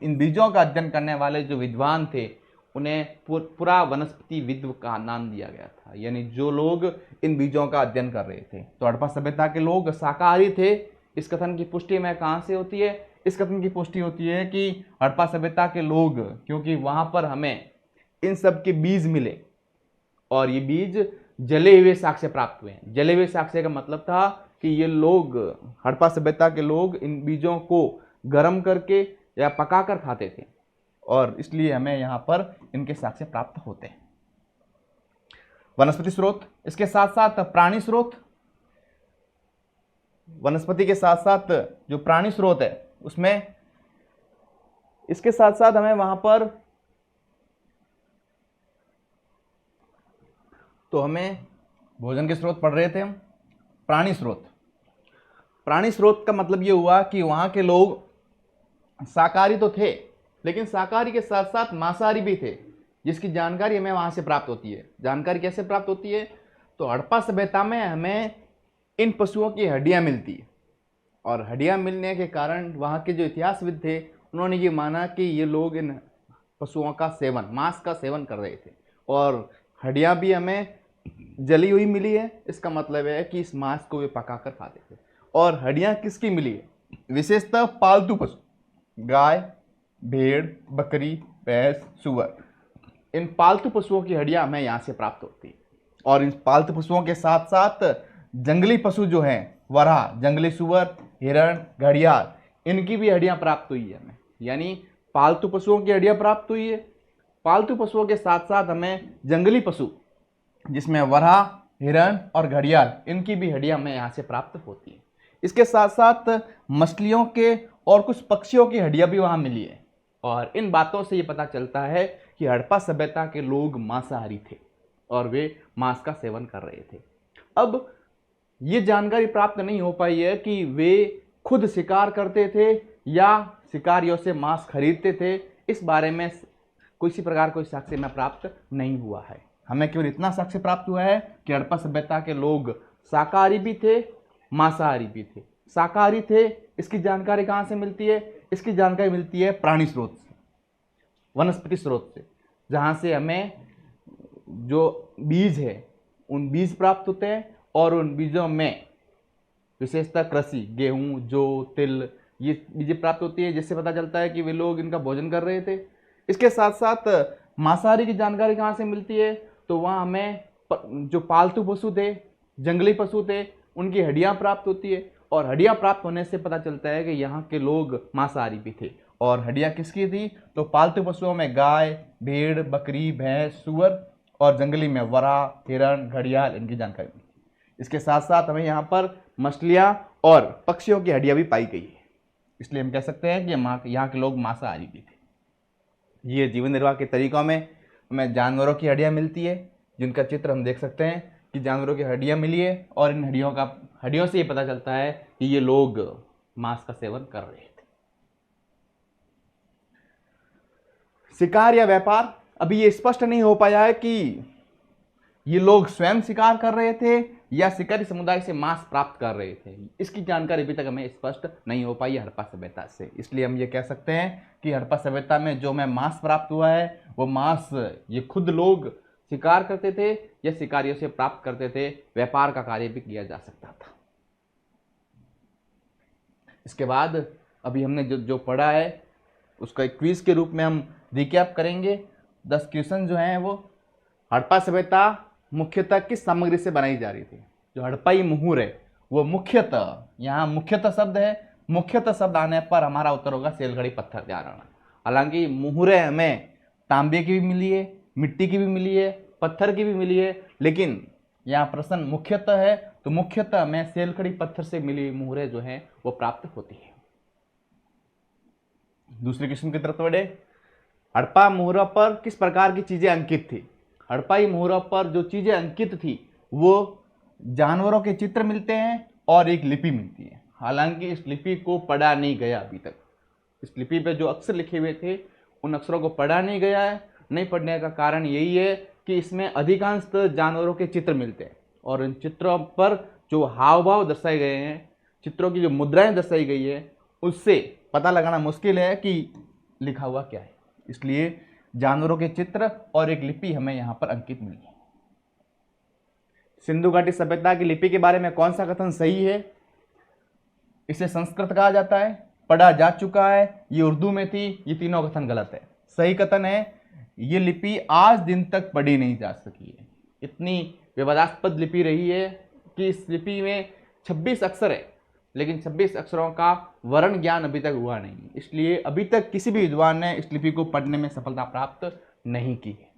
इन बीजों का अध्ययन करने वाले जो विद्वान थे उन्हें पूरा वनस्पति विद्व का नाम दिया गया था, यानी जो लोग इन बीजों का अध्ययन कर रहे थे। तो हड़प्पा सभ्यता के लोग शाकाहारी थे। इस कथन की पुष्टि में कहाँ से होती है? इस कथन की पुष्टि होती है कि हड़प्पा सभ्यता के लोग, क्योंकि वहाँ पर हमें इन सब के बीज मिले, और ये बीज जले हुए साक्ष्य प्राप्त हुए हैं। जले हुए साक्ष्य का मतलब था कि ये लोग, हड़प्पा सभ्यता के लोग, इन बीजों को गर्म करके या पकाकर खाते थे, और इसलिए हमें यहाँ पर इनके साक्ष्य प्राप्त होते हैं। वनस्पति स्रोत, इसके साथ साथ प्राणी स्रोत। वनस्पति के साथ साथ जो प्राणी स्रोत है उसमें, इसके साथ साथ हमें वहां पर, तो हमें भोजन के स्रोत पढ़ रहे थे हम। प्राणी स्रोत, प्राणी स्रोत का मतलब ये हुआ कि वहां के लोग शाकाहारी तो थे, लेकिन शाकाहारी के साथ साथ मांसाहारी भी थे, जिसकी जानकारी हमें वहाँ से प्राप्त होती है। जानकारी कैसे प्राप्त होती है? तो हड़प्पा सभ्यता में हमें इन पशुओं की हड्डियाँ मिलती है, और हड्डियाँ मिलने के कारण वहाँ के जो इतिहासविद थे उन्होंने ये माना कि ये लोग इन पशुओं का सेवन, मांस का सेवन कर रहे थे, और हड्डियाँ भी हमें जली हुई मिली है। इसका मतलब है कि इस मांस को वे पकाकर खाते थे। और हड्डियाँ किसकी मिली है? विशेषतः पालतू पशु, गाय, भेड़, बकरी, भैंस, सुअर, इन पालतू पशुओं की हड्डियां हमें यहाँ से प्राप्त होती है। और इन पालतू पशुओं के साथ साथ जंगली पशु जो हैं, वराह, जंगली सुअर, हिरण, घड़ियाल, इनकी भी हड्डियां प्राप्त हुई है हमें। यानी पालतू पशुओं की हड्डियां प्राप्त हुई है। पालतू पशुओं के साथ साथ हमें जंगली पशु, जिसमें वराह, हिरण और घड़ियाल, इनकी भी हड्डियां हमें यहाँ से प्राप्त होती है। इसके साथ साथ मछलियों के और कुछ पक्षियों की हड्डियां भी वहां मिली है। और इन बातों से ये पता चलता है कि हड़प्पा सभ्यता के लोग मांसाहारी थे और वे मांस का सेवन कर रहे थे। अब ये जानकारी प्राप्त नहीं हो पाई है कि वे खुद शिकार करते थे या शिकारियों से मांस खरीदते थे। इस बारे में किसी प्रकार कोई साक्ष्य में प्राप्त नहीं हुआ है। हमें केवल इतना साक्ष्य प्राप्त हुआ है कि हड़प्पा सभ्यता के लोग शाकाहारी भी थे, मांसाहारी भी थे। शाकाहारी थे, इसकी जानकारी कहाँ से मिलती है? इसकी जानकारी मिलती है प्राणी स्रोत से, वनस्पति स्रोत से, जहाँ से हमें जो बीज है उन बीज प्राप्त होते हैं और उन बीजों में विशेषतः कृषि, गेहूं, जौ, तिल, ये बीजें प्राप्त होती है, जिससे पता चलता है कि वे लोग इनका भोजन कर रहे थे। इसके साथ साथ मांसाहारी की जानकारी कहाँ से मिलती है? तो वहाँ हमें जो पालतू पशु थे, जंगली पशु थे, उनकी हड्डियाँ प्राप्त होती है और हड्डियाँ प्राप्त होने से पता चलता है कि यहाँ के लोग मांसाहारी भी थे। और हड्डियाँ किसकी थी? तो पालतू पशुओं में गाय, भेड़, बकरी, भैंस, सुअर और जंगली में वरा, हिरण, घड़ियाल, इनकी जानकारी मिलती है। इसके साथ साथ हमें यहाँ पर मछलियाँ और पक्षियों की हड्डियाँ भी पाई गई है। इसलिए हम कह सकते हैं कि यहाँ के लोग मांसाहारी भी थे। ये जीवन निर्वाह के तरीकों में हमें जानवरों की हड्डियाँ मिलती है, जिनका चित्र हम देख सकते हैं कि जानवरों की हड्डियाँ मिली है और इन हड्डियों से ये पता चलता है कि ये लोग मांस का सेवन कर रहे थे। शिकार या व्यापार, अभी ये स्पष्ट नहीं हो पाया है कि ये लोग स्वयं शिकार कर रहे थे या शिकारी समुदाय से मांस प्राप्त कर रहे थे। इसकी जानकारी अभी तक हमें स्पष्ट नहीं हो पाई है हड़प्पा सभ्यता से। इसलिए हम ये कह सकते हैं कि हड़प्पा सभ्यता में जो हमें मांस प्राप्त हुआ है वो मांस ये खुद लोग शिकार करते थे या शिकारियों से प्राप्त करते थे। व्यापार का कार्य भी किया जा सकता था। इसके बाद अभी हमने जो पढ़ा है उसका एक क्विज के रूप में हम रिकैप करेंगे। 10 क्वेश्चन जो हैं वो हड़प्पा सभ्यता मुख्यतः किस सामग्री से बनाई जा रही थी? जो हड़प्पाई मुहूर है वो मुख्यतः, यहाँ मुख्यतः शब्द है, मुख्यतः शब्द आने पर हमारा उत्तर होगा सेलखड़ी पत्थर ध्यान रखना। हालांकि मुहूरें हमें तांबे की भी मिली है, मिट्टी की भी मिली है, पत्थर की भी मिली है, लेकिन यहाँ प्रश्न मुख्यतः है तो मुख्यतः हमें सेलखड़ी पत्थर से मिली मुहूरें जो हैं वो प्राप्त होती है। दूसरे क्वेश्चन की तरफ बढ़े। हड़प्पा मुहूरों पर किस प्रकार की चीजें अंकित थी? हड़प्पाई मुहूरों पर जो चीजें अंकित थी वो जानवरों के चित्र मिलते हैं और एक लिपि मिलती है। हालांकि इस लिपि को पढ़ा नहीं गया अभी तक। इस लिपि पे जो अक्षर लिखे हुए थे उन अक्षरों को पढ़ा नहीं गया है। नहीं पढ़ने का कारण यही है कि इसमें अधिकांशतः जानवरों के चित्र मिलते हैं और इन चित्रों पर जो हाव भाव दर्शाए गए हैं, चित्रों की जो मुद्राएं दर्शाई गई है, उससे पता लगाना मुश्किल है कि लिखा हुआ क्या है। इसलिए जानवरों के चित्र और एक लिपि हमें यहाँ पर अंकित मिली है। सिंधु घाटी सभ्यता की लिपि के बारे में कौन सा कथन सही है? इसे संस्कृत कहा जाता है, पढ़ा जा चुका है, ये उर्दू में थी, ये तीनों कथन गलत है। सही कथन है ये लिपि आज दिन तक पढ़ी नहीं जा सकी है। इतनी विवादास्पद लिपि रही है कि इस लिपि में 26 अक्षर है, लेकिन 26 अक्षरों का वर्ण ज्ञान अभी तक हुआ नहीं। इसलिए अभी तक किसी भी विद्वान ने इस लिपि को पढ़ने में सफलता प्राप्त नहीं की है।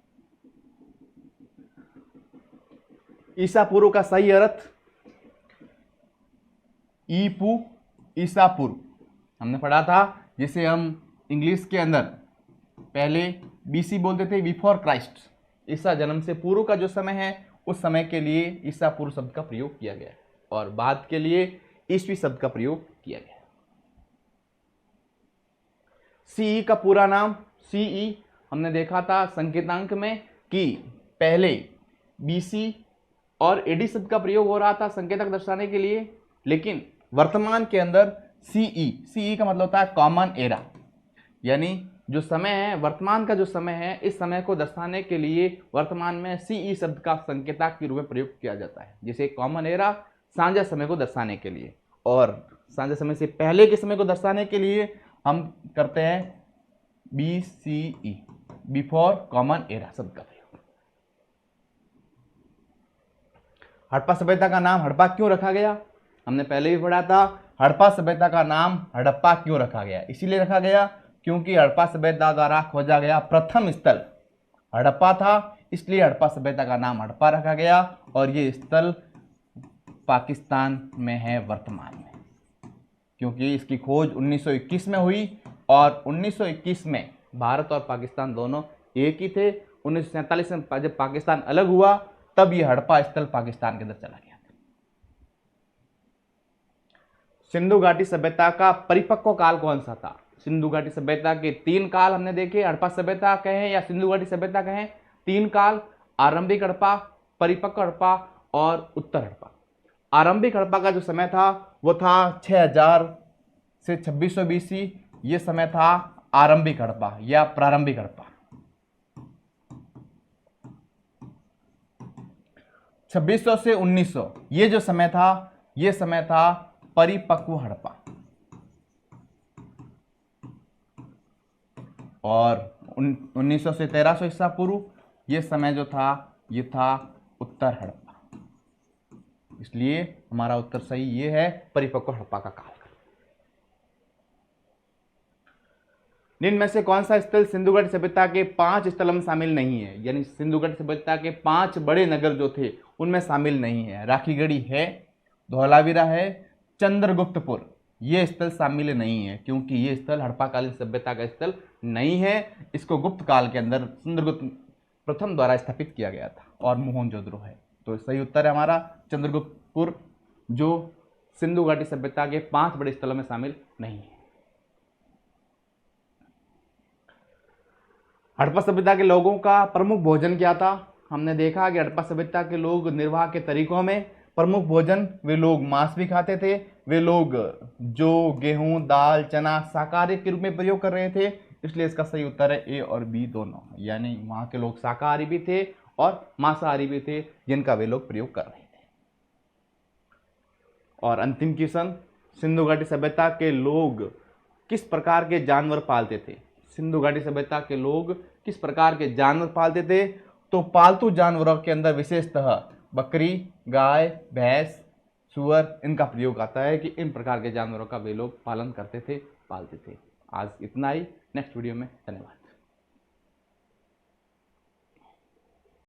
ईसा पूर्व का सही अर्थ ईपू, ईसा पूर्व हमने पढ़ा था, जिसे हम इंग्लिश के अंदर पहले बीसी बोलते थे, बिफोर क्राइस्ट। ईसा जन्म से पूर्व का जो समय है उस समय के लिए ईसा पूर्व शब्द का प्रयोग किया गया और बाद के लिए ईस्वी शब्द का प्रयोग किया गया। सीई का पूरा नाम, सीई हमने देखा था संकेतांक में कि पहले बीसी और एडी शब्द का प्रयोग हो रहा था संकेतक दर्शाने के लिए, लेकिन वर्तमान के अंदर सीई का मतलब होता है कॉमन एरा, यानी जो समय है, वर्तमान का जो समय है, इस समय को दर्शाने के लिए वर्तमान में सीई शब्द का संकेतक के रूप में प्रयोग किया जाता है। जैसे कॉमन एरा सांझा समय को दर्शाने के लिए, और सांझा समय से पहले के समय को दर्शाने के लिए हम करते हैं BCE, बिफोर कॉमन एरा शब्द का प्रयोग। हड़प्पा सभ्यता का नाम हड़प्पा क्यों रखा गया? हमने पहले भी पढ़ा था, हड़प्पा सभ्यता का नाम हड़प्पा क्यों रखा गया? इसीलिए रखा गया क्योंकि हड़प्पा सभ्यता द्वारा खोजा गया प्रथम स्थल हड़प्पा था, इसलिए हड़प्पा सभ्यता का नाम हड़प्पा रखा गया और ये स्थल पाकिस्तान में है वर्तमान में। क्योंकि इसकी खोज 1921 में हुई और 1921 में भारत और पाकिस्तान दोनों एक ही थे। 1947 में जब पाकिस्तान अलग हुआ तब ये हड़प्पा स्थल पाकिस्तान के अंदर चला गया था। सिंधु घाटी सभ्यता का परिपक्व काल कौन सा था? सिंधु घाटी सभ्यता के 3 काल हमने देखे, हड़प्पा सभ्यता कहें या सिंधु घाटी सभ्यता कहें, 3 काल, आरंभिक हड़प्पा, परिपक्व हड़प्पा और उत्तर हड़प्पा। आरंभिक हड़प्पा का जो समय था वो था 6000 से 2600 BC। ये समय था आरंभिक हड़प्पा या प्रारंभिक हड़प्पा। 2600 से 1900 ये जो समय था, ये समय था परिपक्व हड़प्पा। और 1900 से 1300 ईसा पूर्व ये समय जो था ये था उत्तर हड़प्पा। इसलिए हमारा उत्तर सही ये है, परिपक्व हड़प्पा का काल। निम्न में से कौन सा स्थल सिंधु घाटी सभ्यता के 5 स्थलों में शामिल नहीं है? यानी सिंधु घाटी सभ्यता के 5 बड़े नगर जो थे उनमें शामिल नहीं है। राखीगढ़ी है, धौलावीरा है, चंद्रगुप्तपुर ये स्थल शामिल नहीं है क्योंकि ये स्थल हड़प्पाकालीन सभ्यता का स्थल नहीं है। इसको गुप्त काल के अंदर चंद्रगुप्त प्रथम द्वारा स्थापित किया गया था और मोहनजोदड़ो है। तो सही उत्तर है हमारा चंद्रगुप्तपुर, जो सिंधु घाटी सभ्यता के 5 बड़े स्थलों में शामिल नहीं है। हड़प्पा सभ्यता के लोगों का प्रमुख भोजन क्या था? हमने देखा कि हड़प्पा सभ्यता के लोग निर्वाह के तरीकों में प्रमुख भोजन, वे लोग मांस भी खाते थे। वे लोग जो गेहूं, दाल, चना शाकाहारी के रूप में प्रयोग कर रहे थे, इसलिए इसका सही उत्तर है ए और बी दोनों। यानी वहां के लोग शाकाहारी भी थे और मांसाहारी भी थे जिनका वे लोग प्रयोग कर रहे थे। और अंतिम क्वेश्चन, सिंधु घाटी सभ्यता के लोग किस प्रकार के जानवर पालते थे? सिंधु घाटी सभ्यता के लोग किस प्रकार के जानवर पालते थे? तो पालतू जानवरों के अंदर विशेषतः बकरी, गाय, भैंस, सुअर इनका प्रयोग आता है कि इन प्रकार के जानवरों का वे लोग पालन करते थे, पालते थे। आज इतना ही, नेक्स्ट वीडियो में धन्यवाद।